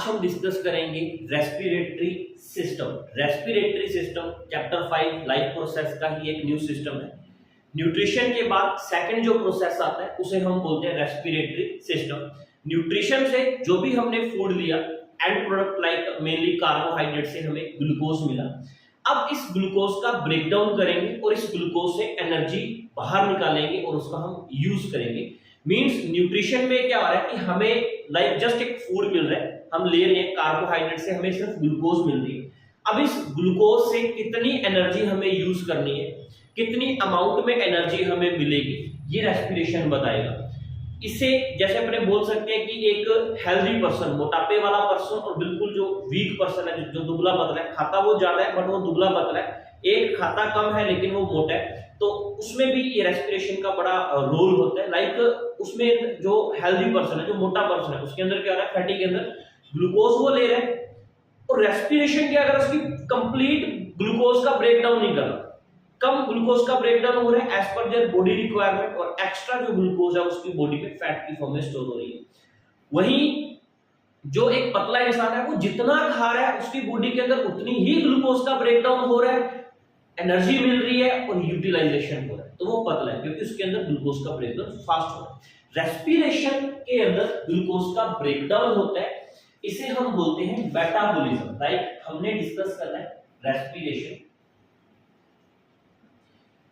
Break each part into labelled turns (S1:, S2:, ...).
S1: आज हम डिस्कस करेंगे respiratory system. Respiratory system chapter 5 life process का ही एक न्यू सिस्टम है। न्यूट्रिशन के बाद सेकंड जो प्रोसेस आता है उसे हम बोलते हैं रेस्पिरेटरी सिस्टम। न्यूट्रिशन से जो भी हमने फूड लिया, and product like mainly carbohydrate से हमें ग्लूकोज मिला। अब इस ग्लूकोज का ब्रेक डाउन करेंगे और इस ग्लूकोज से एनर्जी बाहर निकालेंगे और उसका हम यूज करेंगे। मींस न्यूट्रिशन में क्या हो रहा है कि हमें लाइक जस्ट एक फूड मिल रहा है, हम ले रहे हैं कार्बोहाइड्रेट से, हमें सिर्फ ग्लूकोज मिल रही है। अब इस ग्लूकोज से कितनी एनर्जी हमें यूज करनी है, कितनी अमाउंट में एनर्जी हमें मिलेगी, ये रेस्पिरेशन बताएगा। इससे जैसे अपने बोल सकते हैं कि एक हेल्दी पर्सन, मोटापे वाला पर्सन और बिल्कुल जो वीक पर्सन है, जो दुबला पतला है, खाता वो ज्यादा है बट वो दुबला पतला है, एक खाता कम है लेकिन वो मोटा है, तो उसमें भी ये रेस्पिरेशन का बड़ा रोल होता है। लाइक उसमें जो हेल्दी पर्सन है, जो मोटा पर्सन है, उसके अंदर क्या हो रहा है, फैटी के अंदर ग्लूकोज वो ले रहे हैं और रेस्पिरेशन क्या कर रहा है, उसकी कंप्लीट ग्लूकोज का ब्रेक डाउन नहीं कर रहा, कम ग्लूकोज का ब्रेक डाउन हो रहा है as per their body requirement, और एक्स्ट्रा जो ग्लूकोज है उसकी बॉडी में फैट की फॉर्म में स्टोर हो रही है। वहीं जो एक पतला इंसान है वो जितना खा रहा है उसकी बॉडी के अंदर उतनी ही ग्लूकोज का ब्रेक डाउन हो रहा है, एनर्जी मिल रही है और यूटिलाइजेशन हो रहा है, तो वो पतला है क्योंकि उसके अंदर ग्लूकोज का ब्रेक डाउन फास्ट हो रहा है। रेस्पिरेशन के अंदर ग्लूकोज का ब्रेक डाउन होता है, इसे हम बोलते हैं मेटाबॉलिज्म। राइट, हमने डिस्कस करना है रेस्पिरेशन।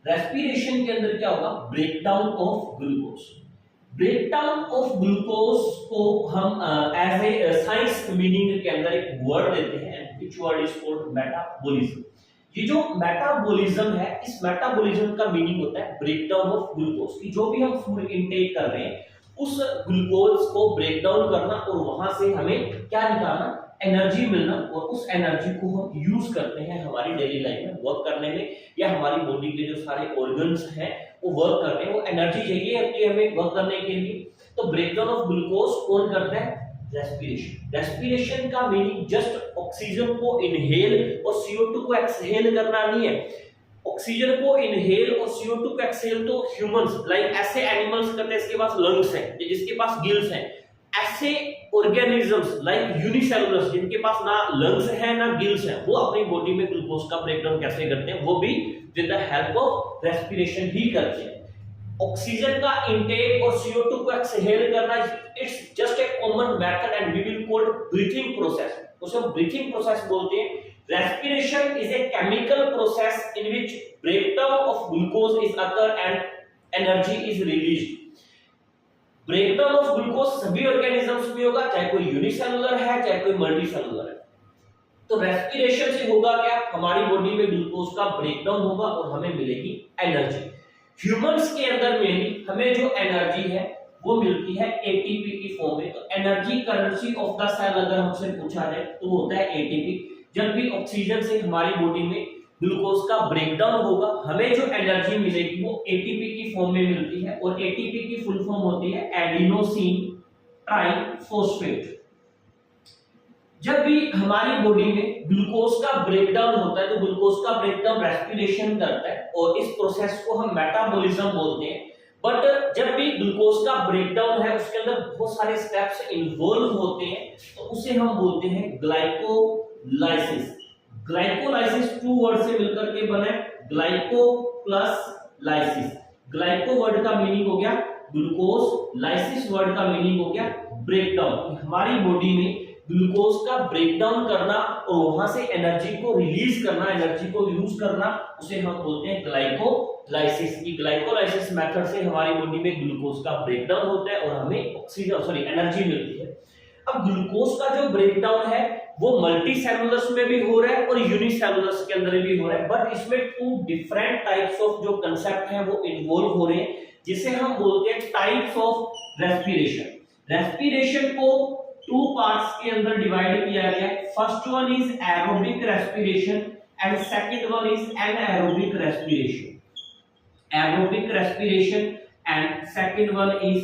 S1: रेस्पिरेशन के अंदर क्या होगा, breakdown of glucose. Breakdown of glucose को हम एज ए साइंस मीनिंग के अंदर एक वर्ड देते हैं, which word is called metabolism. ये जो मेटाबॉलिज्म है, इस मेटाबॉलिज्म का मीनिंग होता है ब्रेकडाउन ऑफ ग्लूकोज, कि जो भी हम फूड इनटेक कर रहे हैं उस ग्लूकोज को ब्रेक डाउन करना और वहां से हमें क्या निकालना, एनर्जी मिलना, और उस एनर्जी को हम यूज करते हैं हमारी डेली लाइफ में वर्क करने में, या हमारी बॉडी के जो सारे ऑर्गन्स हैं वो वर्क करते हैं, वो एनर्जी चाहिए होती है हमें वर्क करने के लिए। तो ब्रेकडाउन ऑफ ग्लूकोज कौन करता है, रेस्पिरेशन। रेस्पिरेशन का मीनिंग जस्ट ऑक्सीजन को इनहेल और CO2 को एक्सहेल करना नहीं है। ऑक्सीजन को इनहेल और CO2 को एक्सहेल तो ह्यूमंस लाइक ऐसे एनिमल्स करते हैं, इसके पास लंग्स हैं, जिसके पास गिल्स हैं। ऐसे ऑर्गेनिजम्स लाइक यूनिसेलुलर्स, जिनके पास ना लंग्स है ना गिल्स है, वो अपनी बॉडी में ग्लूकोज का ब्रेकडाउन कैसे करते हैं, वो भी with the help of respiration ही करते हैं। ऑक्सीजन का इनटेक और CO2 को एक्सहेल करना, it's just a common method and we will call breathing process, उसे हम ब्रीथिंग प्रोसेस बोलते हैं। Respiration is a chemical process in which breakdown of glucose is occur and energy is released. Breakdown of glucose सभी organisms में होगा, चाहे कोई unicellular है चाहे कोई मल्टीसेलुलर है। तो रेस्पिरेशन से होगा क्या, हमारी बॉडी में ग्लूकोज का ब्रेकडाउन होगा और हमें मिलेगी एनर्जी। ह्यूमंस के अंदर में हमें जो एनर्जी है वो मिलती है एटीपी की फॉर्म में। तो energy currency of the cell अगर हमसे पूछा जाए तो होता है एटीपी। जब भी ऑक्सीजन से हमारी बॉडी में ग्लूकोज का ब्रेकडाउन होगा, हमें जो एनर्जी मिलेगी वो एटीपी की फॉर्म में मिलती है, और एटीपी की फुल फॉर्म होती है एडिनोसिन ट्राइफॉस्फेट। जब भी हमारी बॉडी में ग्लूकोज का ब्रेकडाउन होता है तो ग्लूकोज का ब्रेकडाउन रेस्पिरेशन करता है और इस प्रोसेस को हम मेटाबॉलिज्म बोलते हैं। बट जब भी ग्लूकोज का ब्रेकडाउन है उसके अंदर बहुत सारे स्टेप्स इन्वॉल्व होते हैं, तो उसे हम बोलते हैं ग्लाइकोलाइसिस। ग्लाइकोलाइसिस टू वर्ड से मिलकर के बने glyco plus lysis. Glyco word का मीनिंग हो गया ग्लूकोज, लाइसिस वर्ड का मीनिंग हो गया ब्रेकडाउन। हमारी बॉडी में ग्लूकोज का ब्रेकडाउन करना और वहां से एनर्जी को रिलीज करना, एनर्जी को यूज करना, उसे हम बोलते हैं ग्लाइकोलाइसिस। की ग्लाइकोलाइसिस मेथड से हमारी बॉडी में ग्लूकोज का ब्रेकडाउन होता है और हमें एनर्जी मिलती है। अब ग्लूकोज का जो ब्रेकडाउन है वो मल्टी सेलुलर्स में भी हो रहा है और यूनिसेलुलर्स के अंदर भी हो रहा है, बट इसमें टू डिफरेंट टाइप्स ऑफ जो कंसेप्ट है वो इन्वॉल्व हो रहे हैं, जिसे हम बोलते हैं टाइप्स ऑफ रेस्पिरेशन। रेस्पिरेशन को टू पार्ट्स के अंदर डिवाइड किया गया है। First one is aerobic respiration and second one is anaerobic respiration. Aerobic respiration and second one is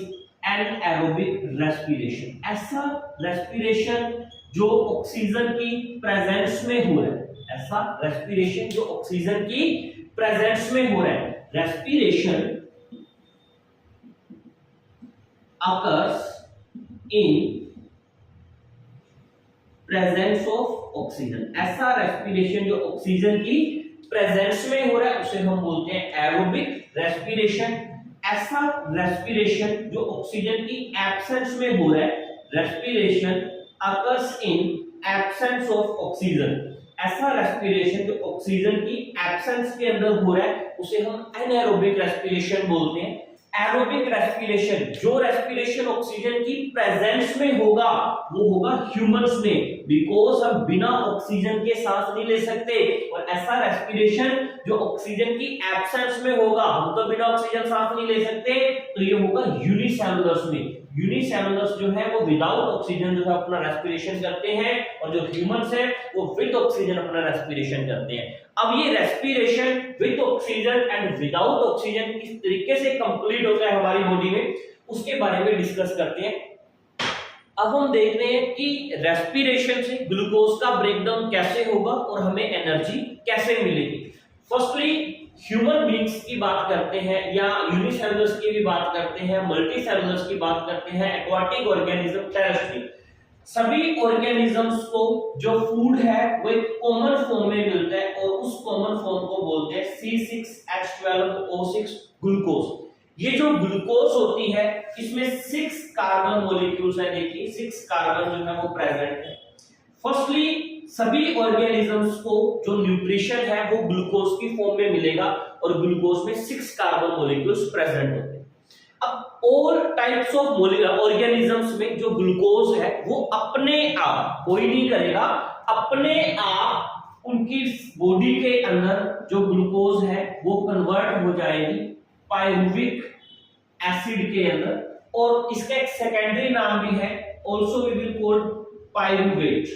S1: anaerobic respiration. ऐसा रेस्पिरेशन जो ऑक्सीजन की प्रेजेंस में हो रहा है, ऐसा रेस्पिरेशन जो ऑक्सीजन की प्रेजेंस में हो रहा है। Respiration occurs in presence of oxygen. ऐसा रेस्पिरेशन जो ऑक्सीजन की प्रेजेंस में हो रहा है उसे हम बोलते हैं एरोबिक रेस्पिरेशन। ऐसा रेस्पिरेशन जो ऑक्सीजन की एब्सेंस में हो रहा है, respiration occurs in absence of oxygen. ऐसा रेस्पिरेशन जो ऑक्सीजन की एब्सेंस के अंदर हो रहा है उसे हम एनाएरोबिक रेस्पिरेशन बोलते हैं। एरोबिक रेस्पिरेशन, जो रेस्पिरेशन ऑक्सीजन की प्रेजेंस में होगा वो होगा ह्यूमंस में, बिकॉज हम बिना ऑक्सीजन के सांस नहीं ले सकते। और ऐसा रेस्पिरेशन जो ऑक्सीजन की एब्सेंस में होगा, हम तो बिना ऑक्सीजन सांस नहीं ले सकते, तो ये होगा यूनिसेलुलर्स में। यूनिसेलुलर्स जो है वो विदाउट ऑक्सीजन जो है अपना रेस्पिरेशन करते हैं, और जो ह्यूमंस है वो विद ऑक्सीजन अपना रेस्पिरेशन करते हैं। अब ये respiration with oxygen and without oxygen किस तरीके से कंप्लीट होता है हमारी बॉडी में, उसके बारे में डिस्कस करते हैं। अब हम देख रहे हैं कि रेस्पिरेशन से ग्लूकोज का ब्रेकडाउन कैसे होगा और हमें एनर्जी कैसे मिलेगी। फर्स्टली ह्यूमन बींग्स की बात करते हैं, या यूनिसेलुलर्स की भी बात करते हैं, मल्टीसेलुलर्स की बात करते हैं, एक्वाटिक ऑर्गेनिज्म, टेरेस्ट्रियल, सभी ऑर्गेनिजम्स को जो फूड है वो एक कॉमन फॉर्म में मिलता है, और उस कॉमन फॉर्म को बोलते हैं C6H12O6 ग्लूकोज। ये जो ग्लूकोज होती है इसमें 6 कार्बन मॉलिक्यूल्स है। देखिए 6 कार्बन जो है वो प्रेजेंट है। फर्स्टली सभी ऑर्गेनिजम्स को जो न्यूट्रिशन है वो ग्लूकोज की फॉर्म में मिलेगा, और ग्लूकोज में 6 कार्बन मॉलिक्यूल्स प्रेजेंट होते हैं। अब ऑल टाइप्स ऑफ ऑर्गेनिजम्स में जो ग्लूकोज है वो अपने आप, कोई नहीं करेगा, अपने आप उनकी बॉडी के अंदर जो ग्लूकोज है वो कन्वर्ट हो जाएगी पायरुविक एसिड के अंदर, और इसका एक सेकेंडरी नाम भी है, also we will call pyruvate.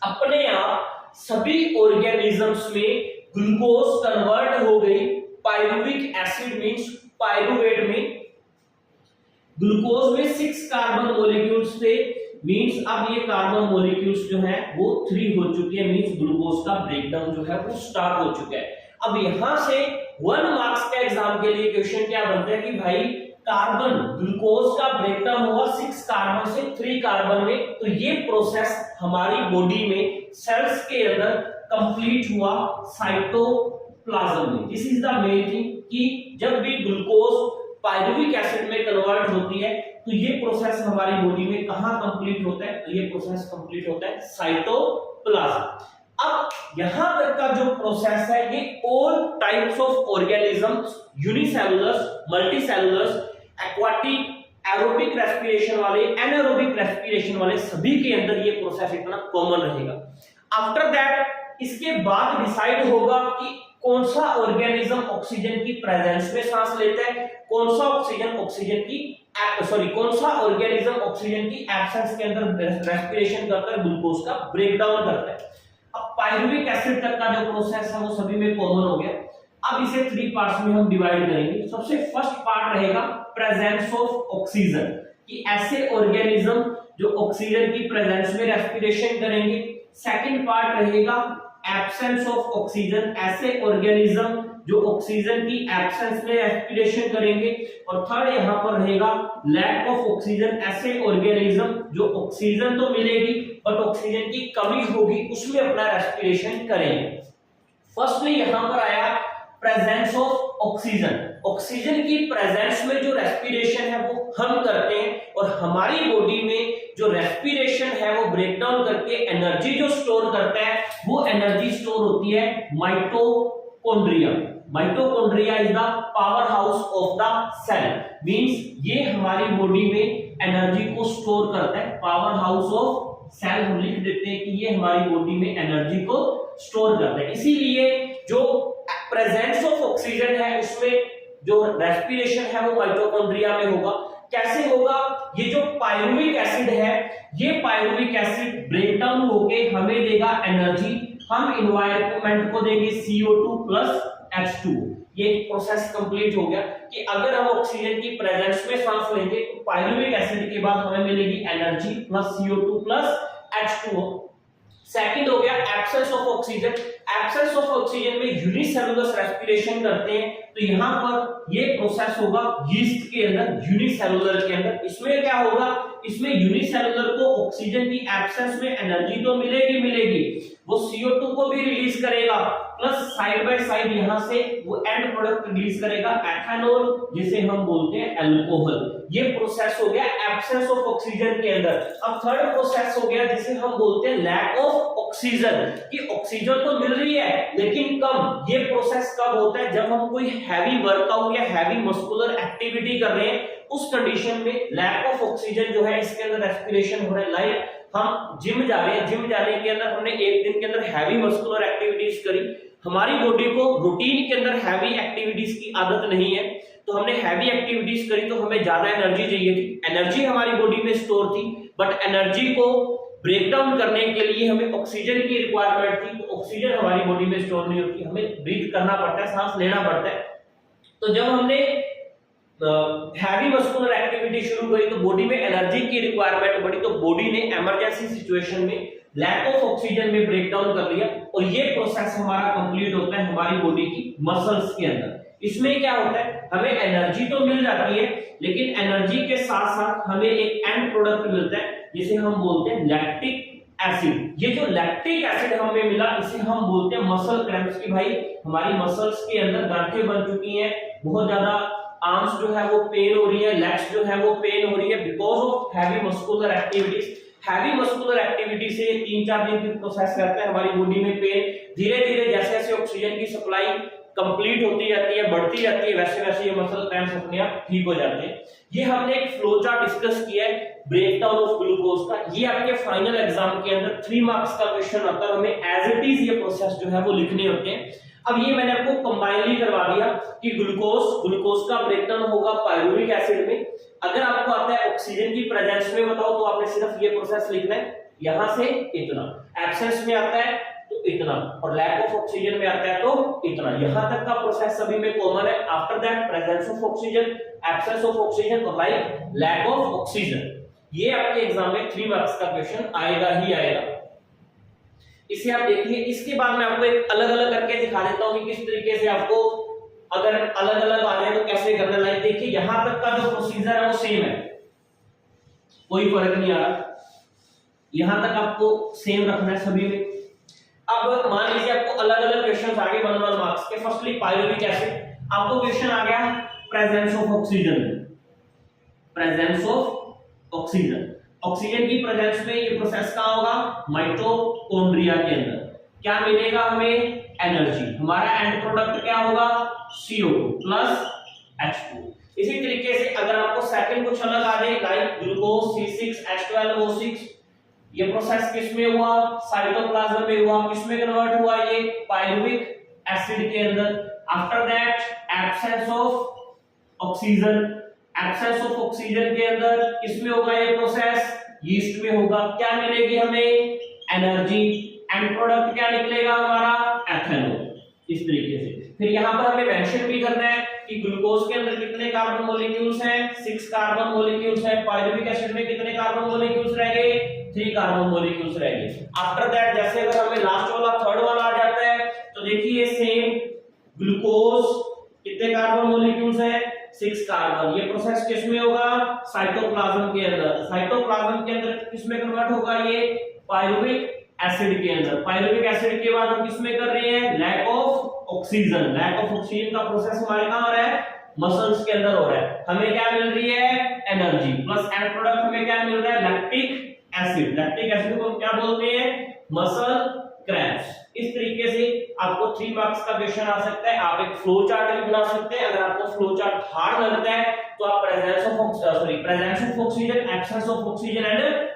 S1: अपने आप सभी ऑर्गेनिजम्स में ग्लूकोज कन्वर्ट हो गई पायरुविक एसिड मींस पायरुवेट में। ग्लूकोज में 6 कार्बन मॉलिक्यूल्स थे, मींस अब ये कार्बन मॉलिक्यूल्स जो है वो 3 हो चुके हैं, मींस ग्लूकोज का ब्रेकडाउन जो है वो स्टार्ट हो चुका है। अब यहां से 1 मार्क्स के एग्जाम के लिए क्वेश्चन क्या बनता है कि भाई कार्बन ग्लूकोज का ब्रेकडाउन हुआ 6 कार्बन से 3 कार्बन में, तो ये प्रोसेस हमारी बॉडी में सेल्स के अंदर कंप्लीट हुआ साइटोप्लाज्म में। This is the main thing कि जब भी ग्लूकोज पायरुविक एसिड में कन्वर्ट होती है तो ये प्रोसेस हमारी बॉडी में कहां कंप्लीट होता है, तो ये प्रोसेस कंप्लीट होता है साइटोप्लाज्म। अब यहां तक का जो प्रोसेस है ये all types of organisms, unicellulars, multicellulars, aquatic, aerobic respiration वाले, एनारोबिक रेस्पिरेशन वाले, सभी के अंदर ये प्रोसेस इतना कॉमन रहेगा। आफ्टर दैट इसके बाद डिसाइड होगा कि कौन सा ऑर्गेनिज्म ऑक्सीजन की प्रेजेंस में सांस लेता है, कौन सा ऑर्गेनिज्म ऑक्सीजन की एब्सेंस के अंदर रेस्पिरेशन करता है, ग्लूकोज का ब्रेकडाउन करता है। अब पायरुविक एसिड तक का जो प्रोसेस है वो सभी में कॉमन हो गया। अब इसे 3 पार्ट्स में हम डिवाइड करेंगे। सबसे फर्स्ट पार्ट रहेगा प्रेजेंस ऑफ ऑक्सीजन, कि ऐसे ऑर्गेनिज्म जो ऑक्सीजन की प्रेजेंस में रेस्पिरेशन करेंगे। सेकंड पार्ट रहेगा एब्सेंस ऑफ ऑक्सीजन, ऐसे ऑर्गेनिज्म जो ऑक्सीजन की एब्सेंस में रेस्पिरेशन करेंगे। और थर्ड यहां पर रहेगा लैक ऑफ ऑक्सीजन, ऐसे ऑर्गेनिज्म जो ऑक्सीजन तो मिलेगी बट ऑक्सीजन की कमी होगी उसमें अपना रेस्पिरेशन करेंगे। फर्स्टली यहां पर आया प्रेजेंस ऑफ ऑक्सीजन। ऑक्सीजन की प्रेजेंस में जो रेस्पिरेशन है वो हम करते हैं, और हमारी बॉडी में जो रेस्पिरेशन है वो ब्रेकडाउन करके एनर्जी जो स्टोर करता है वो एनर्जी स्टोर होती है mitochondria. Mitochondria is the powerhouse of the cell, means ये हमारी बॉडी में एनर्जी को स्टोर करता है। पावर हाउस ऑफ सेल हम लिख देते हैं कि ये हमारी बॉडी में एनर्जी को स्टोर करता है। इसीलिए जो प्रेजेंस ऑफ ऑक्सीजन है उसमें जो रेस्पिरेशन है वो माइटोकॉन्ड्रिया में होगा। कैसे होगा, ये जो पायरुविक एसिड है ये पायरुविक एसिड ब्रेकडाउन होके हमें देगा एनर्जी, हम एनवायरनमेंट को देंगे CO2 प्लस H2। ये प्रोसेस कंप्लीट हो गया कि अगर हम ऑक्सीजन की प्रेजेंस में सांस लेंगे तो पायरुविक एसिड के बाद हमें मिलेगी energy plus CO2 plus H2O। Second हो गया absence of oxygen. Absence of oxygen में यूनिसेलुलर रेस्पिरेशन करते हैं, तो यहाँ पर ये प्रोसेस होगा यीस्ट के अंदर, यूनिसेलुलर के अंदर। इसमें क्या होगा, इसमें यूनिसेलुलर को ऑक्सीजन की एब्सेंस में एनर्जी तो मिलेगी, वो CO2 को भी रिलीज करेगा, प्लस साइड बाय साइड यहां से वो एंड प्रोडक्ट रिलीज करेगा एथेनॉल, जिसे हम बोलते हैं अल्कोहल। ये प्रोसेस हो गया एब्सेंस ऑफ ऑक्सीजन के अंदर। अब थर्ड प्रोसेस हो गया जिसे हम बोलते हैं लैक ऑफ ऑक्सीजन, कि ऑक्सीजन तो मिल रही है लेकिन कम। ये प्रोसेस कब होता है, जब हम कोई हैवी वर्कआउट या हैवी मस्कुलर एक्टिविटी कर रहे हैं, उस कंडीशन में लैक ऑफ ऑक्सीजन जो है इसके अंदर रेस्पिरेशन हो रहा है। लाइक हम जिम जा रहे हैं, जिम जाने के अंदर हमने एक दिन के अंदर हैवी मस्कुलर एक्टिविटीज करी, हमारी बॉडी को रूटीन के अंदर हैवी एक्टिविटीज की आदत नहीं है, तो हमने हैवी एक्टिविटीज करी तो हमें ज्यादा एनर्जी चाहिए थी, एनर्जी हमारी बॉडी में स्टोर थी, बट एनर्जी को ब्रेक डाउन करने के लिए हमें ऑक्सीजन की रिक्वायरमेंट थी, तो ऑक्सीजन हमारी बॉडी में स्टोर नहीं होती, हमें ब्रीथ करना पड़ता है, सांस लेना पड़ता है। तो जब हमने हैवी मस्कुलर एक्टिविटी शुरू करी तो बॉडी में एनर्जी की रिक्वायरमेंट बढ़ी, तो बॉडी ने इमरजेंसी सिचुएशन में लैक ऑफ ऑक्सीजन में ब्रेक डाउन कर लिया, और ये प्रोसेस हमारा कंप्लीट होता है हमारी बॉडी की मसल्स के अंदर। इसमें क्या होता है, हमें एनर्जी तो मिल जाती है, लेकिन एनर्जी के साथ साथ हमें एक एंड प्रोडक्ट मिलता है जिसे हम बोलते हैं लैक्टिक एसिड। ये जो लैक्टिक एसिड हमें मिला इसे हम बोलते हैं मसल क्रैम्प्स, की भाई हमारी मसल्स के अंदर गांठें बन चुकी हैं, बहुत ज्यादा आर्म्स जो है वो पेन हो रही है, लेग्स जो है वो पेन हो रही है, because of heavy muscular activities. Heavy muscular activity से 3-4 दिन की प्रोसेस रहता है हमारी बॉडी में पेन, धीरे धीरे जैसे जैसे ऑक्सीजन की सप्लाई कंप्लीट होती जाती है, बढ़ती जाती है, वैसे वैसे ये मसल क्रैम्प्स अपने आप ठीक हो जाते हैं। ये हमने एक फ्लो चार्ट डिस्कस किया है ब्रेकडाउन ऑफ ग्लूकोज का, ये आपके फाइनल एग्जाम के अंदर 3 मार्क्स का क्वेश्चन आता है, हमें एज इट इज ये प्रोसेस जो है वो लिखने होते हैं। अब ये मैंने आपको कंबाइनली करवा दिया कि ग्लूकोज का ब्रेकडाउन होगा पायरुविक एसिड में। अगर आपको आता है ऑक्सीजन की प्रेजेंस में बताओ तो आपने सिर्फ ये प्रोसेस लिखना है, यहां से इतना, एब्सेंस में आता है तो इतना, और लैक ऑफ ऑक्सीजन में आता है तो इतना। यहां तक का प्रोसेस सभी में कॉमन है। After that presence of oxygen, absence of oxygen और लैक ऑफ ऑक्सीजन। ये आपके एग्जाम में 3 मार्क्स का क्वेश्चन आएगा ही आएगा। इसे आप देखिए। इसके बाद मैं आपको एक अलग अलग करके दिखा देता हूं कि किस तरीके से आपको अगर अलग अलग आ जाए तो कैसे करना। लाइक देखिए यहां तक का जो प्रोसीजर है वो सेम है, कोई फर्क नहीं आ रहा, यहां तक आपको सेम रखना है सभी में। अब मान लीजिए आपको अलग अलग क्वेश्चन आ गए 1 मार्क्स के। फर्स्टली पायरुविक एसिड, आपको क्वेश्चन आ गया presence of oxygen, presence of oxygen. Oxygen की प्रेजेंस में ये प्रोसेस कहां होगा, माइटोकॉन्ड्रिया के अंदर। क्या मिलेगा हमें, एनर्जी। हमारा एंड प्रोडक्ट क्या होगा, CO2 प्लस H2। इसी तरीके से अगर आपको सेकंड कुछ अलग आ जाए लाइक ग्लूकोज C6H12O6, ये प्रोसेस किस में हुआ, साइटोप्लाज्म में हुआ, किसमें कन्वर्ट हुआ, ये पायरुविक एसिड के अंदर। After that absence of oxygen, absence of oxygen के अंदर किसमें होगा ये प्रोसेस, यीस्ट में होगा। क्या मिलेगी हमें, एनर्जी। एंड प्रोडक्ट क्या निकलेगा हमारा, एथेनॉल। इस तरीके से फिर यहां पर हमें मेंशन भी करना है कि ग्लूकोज के अंदर कितने कार्बन मॉलिक्यूल्स हैं, 6 कार्बन मॉलिक्यूल्स हैं। पायरुविक एसिड में कितने कार्बन मॉलिक्यूल्स रह गए, 3 कार्बन मॉलिक्यूल्स रह गए। आफ्टर दैट जैसे अगर हमें लास्ट वाला थर्ड वाला आ जाता है तो देखिए सेम ग्लूकोज कितने कार्बन मॉलिक्यूल्स हैं, 6 कार्बन। ये प्रोसेस किसमें होगा, साइटोप्लाज्म के अंदर। साइटोप्लाज्म के अंदर किसमें कन्वर्ट होगा, ये पायरुविक एसिड के अंदर। पायरुविक एसिड के बाद हम किसमें कर रहे हैं, lack of oxygen. Lack of oxygen का प्रोसेस हमारे कहां हो रहा है, मसल्स के अंदर हो रहा है। हमें क्या मिल रही है, एनर्जी प्लस एंड प्रोडक्ट हमें क्या मिल रहा है, लैक्टिक एसिड। लैक्टिक एसिड को हम क्या बोलते हैं, मसल क्रैम्प्स। इस तरीके से आपको 3 मार्क्स का क्वेश्चन आ सकता है। आप एक फ्लो चार्ट भी बना सकते हैं। अगर आपको फ्लो चार्ट हार्ड लगता है तो आप presence of oxygen, absence of oxygen and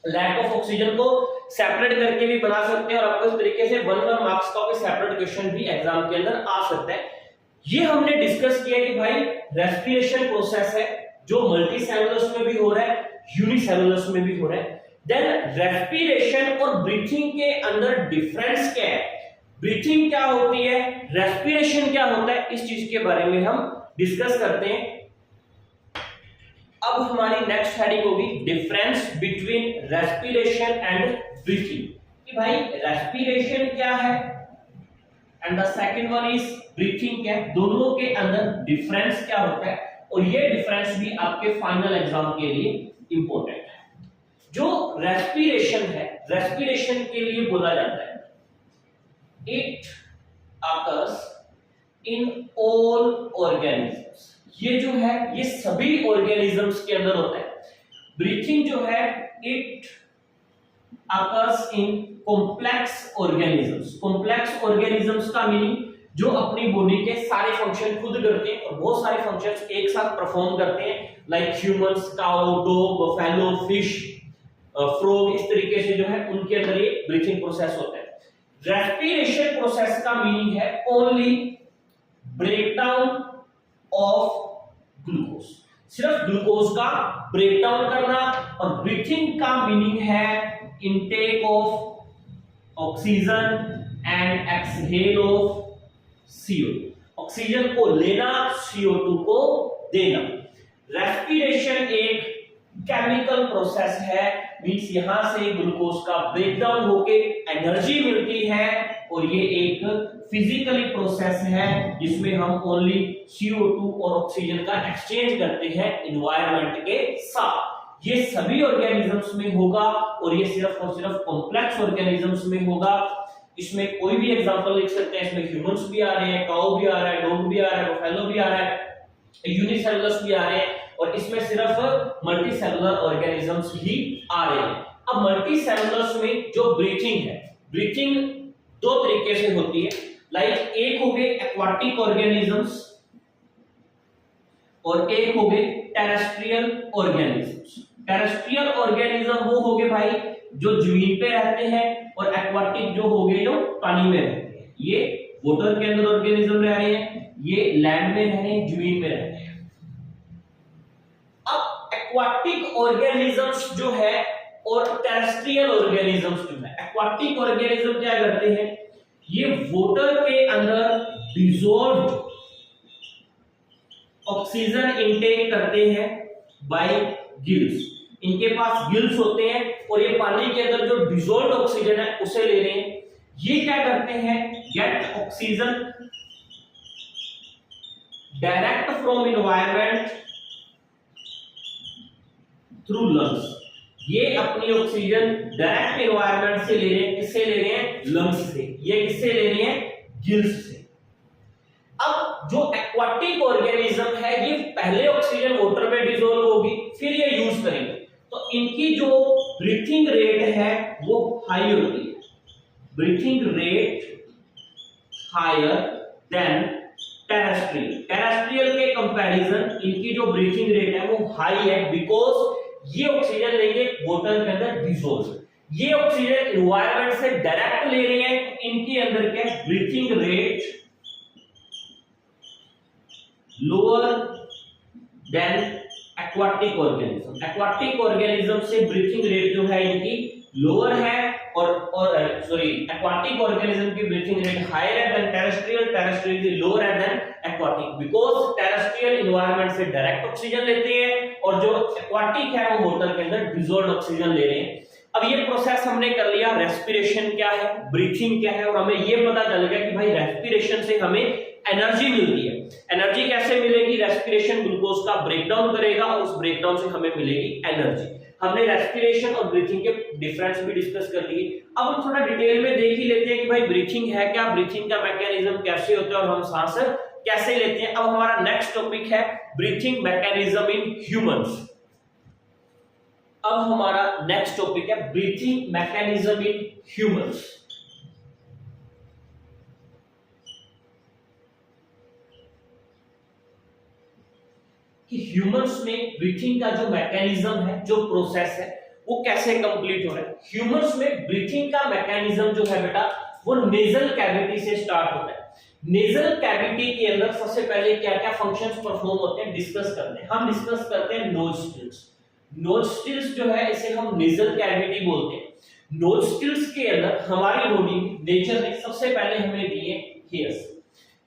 S1: lack of oxygen को सेपरेट करके भी बना सकते हैं, और आपको इस तरीके से 1 मार्क्स का कोई सेपरेट क्वेश्चन भी एग्जाम के अंदर आ सकता है। ये हमने डिस्कस किया कि भाई रेस्पिरेशन प्रोसेस है जो मल्टी सेलुलर्स में भी हो रहा है, यूनिसेलुलर्स में भी हो रहा है। देन रेस्पिरेशन और ब्रीथिंग के अंदर डिफरेंस क्या है, ब्रीथिंग क्या होती है, रेस्पिरेशन क्या होता है, इस चीज के बारे में हम डिस्कस करते हैं। अब हमारी नेक्स्ट हेडिंग होगी difference between respiration and breathing. कि भाई रेस्पिरेशन क्या है and the second one is breathing cap. दोनों के अंदर डिफरेंस क्या होता है, और ये डिफरेंस भी आपके फाइनल एग्जाम के लिए इंपॉर्टेंट है। जो रेस्पिरेशन है, रेस्पिरेशन के लिए बोला जाता है it occurs in all organisms. ये जो है ये सभी ऑर्गेनिजम्स के अंदर होता है। ब्रीथिंग जो है it occurs in complex organisms. Complex organisms का मीनिंग जो अपनी बॉडी के सारे फंक्शन खुद करते हैं और बहुत सारे फंक्शंस एक साथ परफॉर्म करते हैं, like humans, cow, dog, buffalo, fish, frog, इस तरीके से जो है उनके अंदर ये ब्रीथिंग प्रोसेस होता है। रेस्पिरेशन प्रोसेस का मीनिंग है ओनली ब्रेकडाउन ऑफ ग्लूकोज, सिर्फ ग्लूकोज का ब्रेकडाउन करना। और ब्रीथिंग का मीनिंग है intake of oxygen and exhale of CO2। Oxygen को लेना, CO2 को देना। रेस्पिरेशन एक केमिकल प्रोसेस है, मींस यहां से ग्लूकोज का ब्रेकडाउन होके एनर्जी मिलती है, और ये एक फिजिकली प्रोसेस है जिसमें हम ओनली CO2 और ऑक्सीजन का एक्सचेंज करते हैं एनवायरनमेंट के साथ। ये सभी ऑर्गेनिजम्स में होगा और ये सिर्फ और सिर्फ कॉम्प्लेक्स ऑर्गेनिजम्स में होगा। इसमें कोई भी एग्जांपल लिख सकते हैं, इसमें ह्यूमंस भी आ रहे हैं, काउ भी आ रहा है, डॉग भी आ रहा है, बफेलो भी आ रहा है, यूनिसेलुलर्स भी आ रहे हैं, और इसमें सिर्फ मल्टीसेलुलर ऑर्गेनिजम्स ही आ रहे हैं। अब मल्टीसेलुलर्स में जो ब्रीथिंग है, ब्रीथिंग दो तरीके से होती है, लाइक एक हो गए एक्वाटिक ऑर्गेनिजम्स और एक हो गए टेरेस्ट्रियल ऑर्गेनिजम्स। टेरेस्ट्रियल ऑर्गेनिज्म वो हो गए भाई जो जमीन पे रहते हैं, और एक्वाटिक जो हो गए जो पानी में रहते हैं। ये वाटर के अंदर ऑर्गेनिज्म रह रहे हैं, ये लैंड में रह रहे हैं, जमीन में रहते हैं। अब एक्वाटिक ऑर्गेनिजम्स जो है और टेरेस्ट्रियल ऑर्गेनिजम्स जो है, एक्वाटिक ऑर्गेनिज्म क्या करते हैं, ये वाटर के अंदर डिसॉल्व्ड ऑक्सीजन इनटेक करते हैं बाय गिल्स। इनके पास गिल्स होते हैं और ये पानी के अंदर जो डिसॉल्व्ड ऑक्सीजन है उसे ले रहे हैं। ये क्या करते हैं, gate oxygen direct from environment through lungs. ये अपनी ऑक्सीजन डायरेक्ट एनवायरनमेंट से ले रहे हैं, किससे ले रहे हैं, लंग्स से। ये किससे ले रहे हैं, गिल्स से। अब जो एक्वाटिक ऑर्गेनिज्म है ये पहले ऑक्सीजन वाटर में डिसॉल्व होगी, फिर ये यूज करेंगे, तो इनकी जो ब्रीथिंग रेट है वो हाई होती है। Breathing rate higher than terrestrial. Terrestrial के कंपैरिजन इनकी जो ब्रीथिंग रेट है वो हाई है, बिकॉज ये ऑक्सीजन लेंगे वाटर के अंदर डिसॉल्व, ये ऑक्सीजन एनवायरनमेंट से डायरेक्ट ले रहे हैं, इनके अंदर क्या breathing rate lower than aquatic organism. Aquatic organism से ब्रीथिंग रेट जो है इनकी लोअर है, और एक्वाटिक ऑर्गेनिज्म की ब्रीथिंग रेट हायर है देन टेरेस्ट्रियल, टेरेस्ट्रियल की लोअर है than aquatic, because terrestrial environment से डायरेक्ट ऑक्सीजन लेते हैं और जो एक्वाटिक है वो वाटर के अंदर डिसॉल्व्ड ऑक्सीजन ले रहे हैं। अब ये प्रोसेस हमने कर लिया, रेस्पिरेशन क्या है, ब्रीथिंग क्या है, और हमें ये पता चल गया कि भाई रेस्पिरेशन से हमें एनर्जी मिलती है। एनर्जी कैसे मिलेगी, रेस्पिरेशन ग्लूकोज का ब्रेकडाउन करेगा और उस ब्रेकडाउन से हमें मिलेगी एनर्जी। हमने रेस्पिरेशन और ब्रीथिंग के डिफरेंस भी डिस्कस कर लिए। अब हम थोड़ा डिटेल में देख ही लेते हैं कि भाई ब्रीथिंग है क्या, ब्रीथिंग का मैकेनिज्म कैसे होता है और हम सांस कैसे लेते हैं। अब हमारा नेक्स्ट टॉपिक है ब्रीथिंग मैकेनिज्म इन ह्यूमंस। अब हमारा नेक्स्ट टॉपिक है ब्रीथिंग मैकेनिज्म इन ह्यूमंस। कि ह्यूमंस में ब्रीथिंग का जो मैकेनिज्म है, जो प्रोसेस है, वो कैसे कंप्लीट हो रहा है। ह्यूमंस में ब्रीथिंग का मैकेनिज्म जो है बेटा वो नेजल कैविटी से स्टार्ट होता है। नेजल कैविटी के अंदर सबसे पहले क्या क्या फंक्शंस परफॉर्म होते हैं डिस्कस करते हैं। हम डिस्कस करते हैं नोस्ट्रिल्स। नोस्ट्रिल्स जो है इसे हम नेजल कैविटी बोलते हैं। नोस्ट्रिल्स के अंदर हमारी बॉडी नेचर ने सबसे पहले हमें दिए हेयर्स।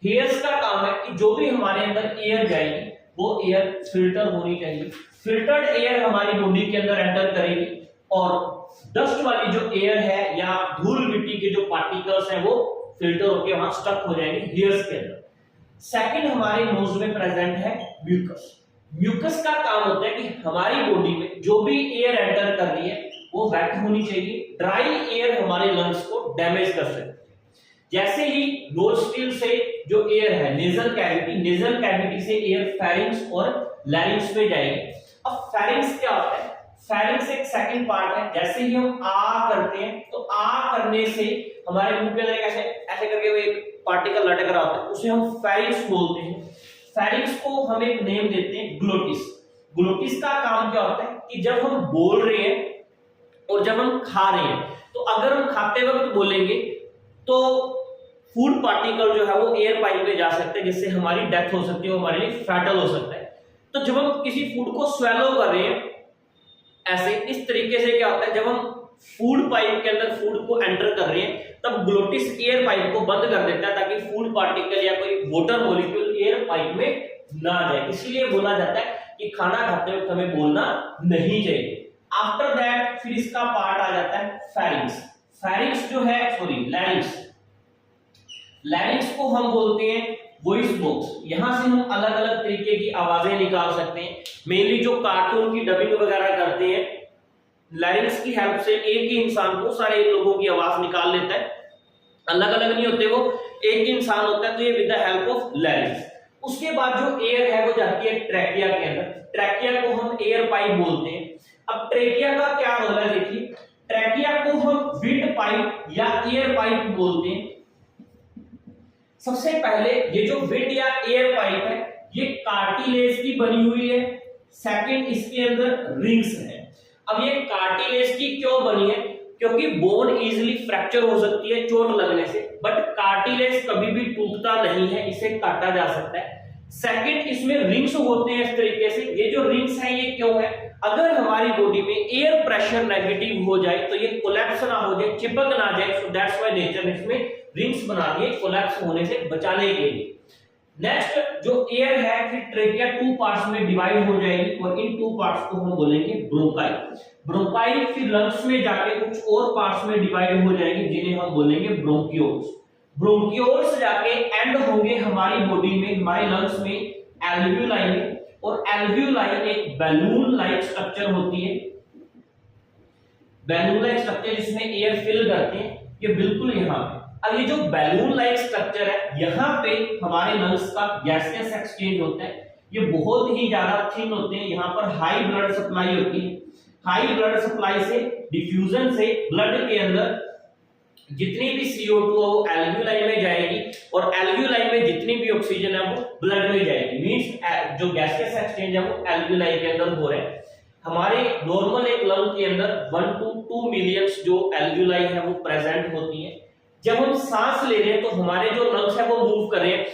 S1: हेयर्स का काम है कि जो भी हमारे अंदर एयर जाएगी वो एयर फिल्टर होनी चाहिए। फिल्टर्ड एयर हमारी बॉडी के अंदर एंटर करेगी और डस्ट वाली जो एयर है या धूल मिट्टी के जो पार्टिकल्स हैं वो फिल्टर होके वहां स्टक हो जाएंगे हेयर्स के अंदर। सेकंड हमारे नोज में प्रेजेंट है म्यूकस। म्यूकस का काम होता है कि हमारी बॉडी में जो भी एयर एंटर कर रही है वो वेट होनी चाहिए। ड्राई एयर हमारे लंग्स को डैमेज कर सकती है। जैसे ही नोस्ट्रिल से जो एयर है नेजल कैविटी से एयर फेरिंक्स और लैरिंक्स में जाएगी। अब फेरिंक्स क्या होता है? फेरिंक्स एक सेकंड पार्ट है। जैसे ही हम आ करते हैं तो आ करने से हमारे मुंह के अंदर ऐसे ऐसे करके वो एक पार्टिकल लटक रहा होता है, उसे हम फेरिंक्स बोलते हैं। फेरिंक्स को हम एक नेम देते हैं ग्लोटिस। ग्लोटिस का काम क्या होता है कि जब हम बोल रहे हैं और जब हम खा रहे हैं तो अगर हम खाते वक्त बोलेंगे तो फूड पार्टिकल जो है वो एयर पाइप में जा सकते हैं, जिससे हमारी डेथ हो सकती है, वो हमारे लिए फैटल हो सकता है। तो जब हम किसी फूड को स्वेलो कर रहे हैं ऐसे इस तरीके से क्या होता है, जब हम फूड पाइप के अंदर फूड को एंटर कर रहे हैं तब ग्लोटिस एयर पाइप को बंद कर देता है ताकि फूड पार्टिकल या कोई वाटर मॉलिक्यूल एयर पाइप में ना जाए। इसलिए बोला जाता है कि खाना खाते वक्त हमें बोलना नहीं चाहिए। आफ्टर दैट फिर इसका पार्ट आ जाता है फेरिंक्स। फेरिंक्स जो है लैरिंक्स। लैरिंक्स को हम बोलते हैं वॉइस बॉक्स। यहां से हम अलग अलग तरीके की आवाजें निकाल सकते हैं। मेनली जो कार्टून की डबिंग वगैरह करते हैं लैरिंक्स की हेल्प से एक ही इंसान बहुत सारे लोगों की आवाज निकाल लेता है। अलग अलग नहीं होते, वो एक ही इंसान होता है, तो ये with the help of larynx. उसके बाद जो एयर है वो जाती है ट्रैकिया के अंदर। ट्रैकिया को हम एयर पाइप बोलते हैं। अब ट्रैकिया का क्या रोल है देखिए, ट्रैकिया को हम विंड पाइप या एयर पाइप बोलते हैं। सबसे पहले ये जो विंड या एयर पाइप है ये कार्टिलेज की बनी हुई है। सेकंड इसके अंदर रिंग्स है। अब ये कार्टिलेज की क्यों बनी है? क्योंकि बोन इजीली फ्रैक्चर हो सकती है चोट लगने से, बट कार्टिलेज कभी भी टूटता नहीं है, इसे काटा जा सकता है। सेकंड इसमें रिंग्स होते हैं इस तरीके से। ये जो रिंग्स है ये क्यों है? अगर हमारी बॉडी में एयर प्रेशर नेगेटिव हो जाए तो ये कोलैप्स ना हो जाए, चिपक ना जाए, सो दैट्स व्हाई नेचर ने इसमें रिंग्स बना दिए कोलैप्स होने से बचाने के लिए। नेक्स्ट जो एयर है फिर ट्रेकिया टू पार्ट्स में डिवाइड हो जाएगी और इन टू पार्ट्स को हम बोलेंगे ब्रोंकाई। ब्रोंकाई फिर लंग्स में जाके कुछ और पार्ट्स में डिवाइड हो जाएंगे जिन्हें हम बोलेंगे ब्रोंकियोल्स। ब्रोंकियोल्स जाके एंड होंगे हमारी बॉडी में, हमारे लंग्स में एल्वियोलाई में। और एल्वियोलाई एक बैलून लाइक स्ट्रक्चर होती है, बैलून लाइक स्ट्रक्चर जिसमें एयर फिल करते हैं, ये बिल्कुल यहाँ पे। अब ये जो बैलून लाइक स्ट्रक्चर है यहाँ पे हमारे लंग्स का गैसियस एक्सचेंज होता है। ये बहुत ही ज्यादा थिन होते हैं, यहाँ पर हाई ब्लड सप्लाई होती है। हाई ब्लड सप्लाई से डिफ्यूजन से ब्लड के अंदर जितनी भी CO2 है वो एल्वियोलाई में जाएगी और एल्वियोलाई में जितनी भी ऑक्सीजन है वो ब्लड में जाएगी। मींस जो गैसियस एक्सचेंज है वो एल्वियोलाई के अंदर हो रहा है। हमारे नॉर्मल एक लंग के अंदर 1 to 2 मिलियन जो एल्वियोलाई है वो प्रेजेंट होती है। जब हम सांस ले रहे हैं तो हमारे जो लंग्स है वो मूव कर रहे हैं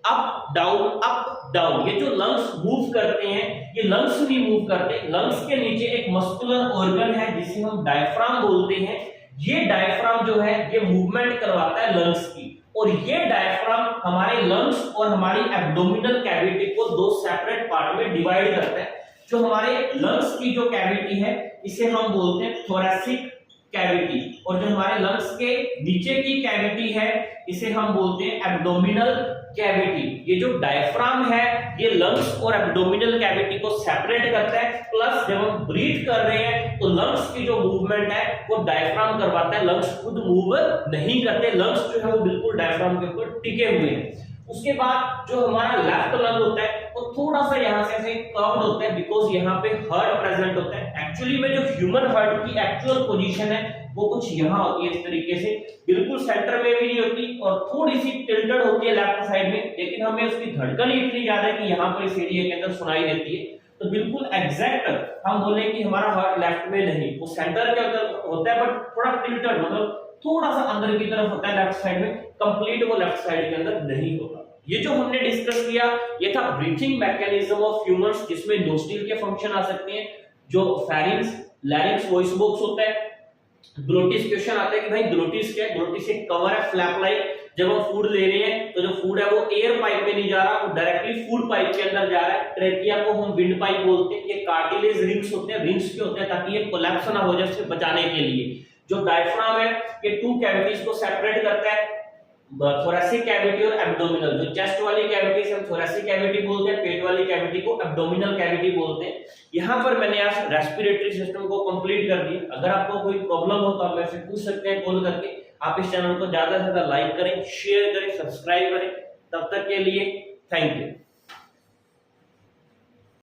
S1: अप डाउन। ये जो लंग्स मूव करते हैं ये लंग्स नहीं मूव करते। लंग्स के नीचे एक मस्कुलर ऑर्गन है जिसे हम डायफ्राम बोलते हैं। ये डायफ्राम जो है ये मूवमेंट करवाता है लंग्स की, और ये डायफ्राम हमारे लंग्स और हमारी एब्डोमिनल कैविटी को दो सेपरेट पार्ट में डिवाइड करता है। जो हमारे लंग्स की जो कैविटी है इसे हम बोलते हैं थोरैसिक कैविटी, और जो हमारे लंग्स के नीचे की कैविटी है इसे हम बोलते हैं एब्डोमिनल कैविटी। ये जो डायफ्राम है ये लंग्स और एब्डोमिनल कैविटी को सेपरेट करता है। प्लस जब हम ब्रीथ कर रहे हैं तो लंग्स की जो मूवमेंट है वो डायफ्राम करवाता है, लंग्स खुद मूव नहीं करते। लंग्स जो है वो बिल्कुल डायफ्राम के ऊपर टिके हुए हैं। उसके बाद जो हमारा लेफ्ट लंग होता है वो थोड़ा सा यहाँ से कर्व्ड होता है बिकॉज यहाँ पे हार्ट प्रेजेंट होता है। एक्चुअली में जो ह्यूमन हार्ट की एक्चुअल पोजीशन है वो कुछ यहाँ होती है इस तरीके से, बिल्कुल सेंटर में भी नहीं होती और थोड़ी सी टिल्टेड होती है लेफ्ट साइड में, लेकिन हमें उसकी धड़कन ही इतनी ज्यादा है कि यहाँ पर इस एरिया के अंदर सुनाई देती है। तो बिल्कुल एग्जैक्ट हम बोले कि हमारा हार्ट लेफ्ट में नहीं, वो सेंटर के अंदर होता है बट थोड़ा टिल्टेड, मतलब थोड़ा सा अंदर की तरफ होता है लेफ्ट साइड में, कंप्लीट वो लेफ्ट साइड के अंदर नहीं होता। ये जो हमने डिस्कस किया ये था ब्रीथिंग मैकेनिज्म ऑफ ह्यूमंस, जिसमें नोस्ट्रिल के फंक्शन आ सकते हैं, जो फेरिंक्स, लैरिंक्स, वॉइस बॉक्स होता है। ग्लोटिस क्वेश्चन आता है कि भाई ग्लोटिस क्या है? ग्लोटिस एक कवर है फ्लैप लाइक। जब हम फूड ले रहे हैं तो जो फूड है वो एयर पाइप में नहीं जा रहा, वो डायरेक्टली फूड पाइप के अंदर जा रहा है। ट्रेकिया को हम विंड पाइप बोलते हैं। ये कार्टिलेज रिंग्स होते हैं। रिंग्स क्यों होते हैं? ताकि ये कोलैप्स ना हो जाए, उससे बचाने के लिए। जो डायफ्राम है ये टू कैविटीज को सेपरेट करता है, थोरेसिक कैविटी और एब्डोमिनल। जो चेस्ट वाली कैविटी से हम थोरेसिक कैविटी बोलते हैं, पेट वाली कैविटी को एब्डोमिनल कैविटी बोलते हैं। यहाँ पर मैंने आज रेस्पिरेटरी सिस्टम को कंप्लीट कर दिया। अगर आपको कोई प्रॉब्लम हो तो आप मेरे से पूछ सकते हैं कॉल करके। आप इस चैनल को ज्यादा से ज्यादा लाइक करें, शेयर करें, सब्सक्राइब करें। तब तक के लिए थैंक यू।